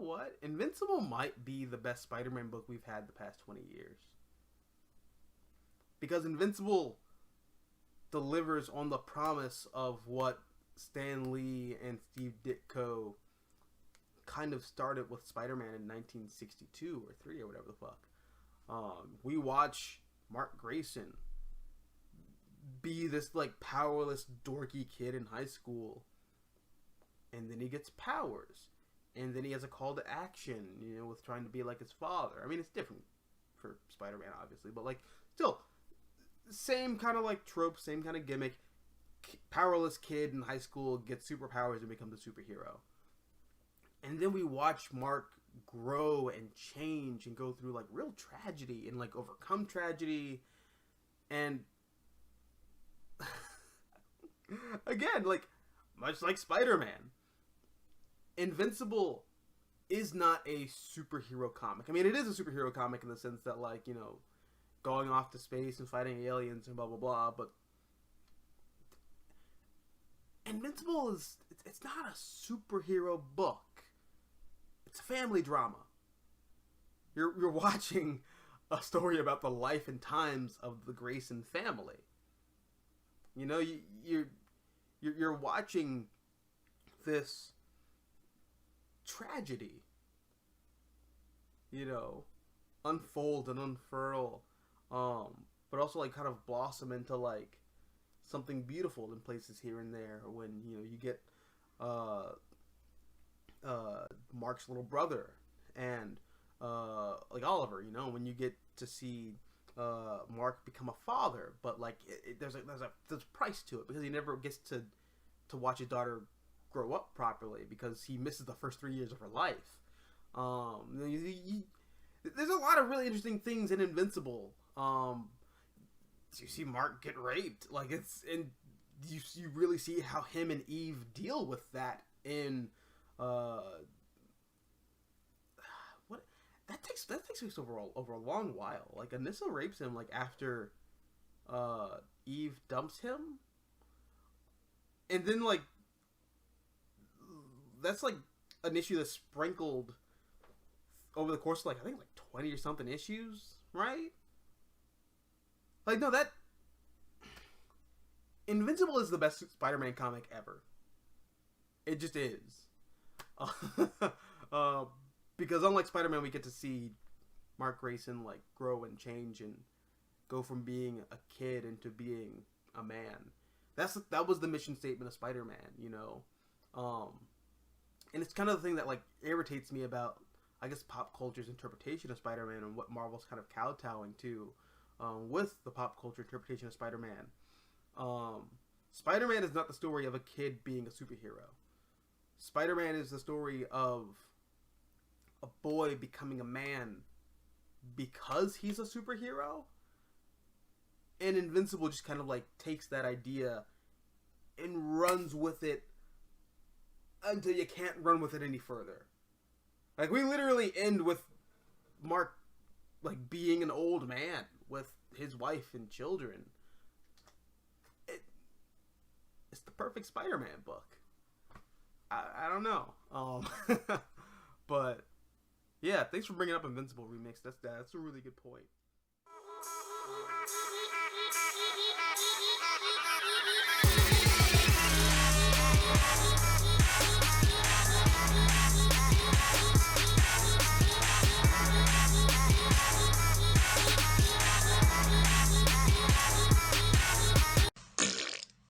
what? Invincible might be the best Spider-Man book we've had the past 20 years. Because Invincible delivers on the promise of what Stan Lee and Steve Ditko kind of started with Spider-Man in 1962 or 3 or whatever the fuck. We watch Mark Grayson be this like powerless dorky kid in high school, and then he gets powers, and then he has a call to action, you know, with trying to be like his father. I mean, it's different for Spider-Man obviously, but like still same kind of like trope, same kind of gimmick. Powerless kid in high school gets superpowers and becomes a superhero. And then we watch Mark grow and change and go through like real tragedy and like overcome tragedy. And again, like much like Spider-Man, Invincible is not a superhero comic. I mean, it is a superhero comic in the sense that, like, you know, going off to space and fighting aliens and blah blah blah, but Invincible is, it's not a superhero book. It's a family drama. You're watching a story about the life and times of the Grayson family. You know, you're watching this tragedy, you know, unfold and unfurl, but also like kind of blossom into like something beautiful in places here and there. When, you know, you get Mark's little brother and like Oliver, you know, when you get to see Mark become a father, but like there's a price to it, because he never gets to watch his daughter grow up properly because he misses the first 3 years of her life. There's a lot of really interesting things in Invincible. You see Mark get raped, like it's, and you really see how him and Eve deal with that in what that takes place over a long while. Like Anissa rapes him like after Eve dumps him, and then like that's like an issue that's sprinkled over the course of like I think like 20 or something issues, right? Like, no, that Invincible is the best Spider-Man comic ever. It just is. Because unlike Spider-Man, we get to see Mark Grayson like grow and change and go from being a kid into being a man. That was the mission statement of Spider-Man, you know. And it's kind of the thing that like irritates me about, I guess, pop culture's interpretation of Spider-Man and what Marvel's kind of kowtowing to with the pop culture interpretation of Spider-Man. Spider-Man is not the story of a kid being a superhero. Spider-Man is the story of a boy becoming a man because he's a superhero. And Invincible just kind of like takes that idea and runs with it until you can't run with it any further. Like, we literally end with Mark like being an old man with his wife and children. It's the perfect Spider-Man book. I don't know. But yeah, thanks for bringing up Invincible Remix. That's a really good point.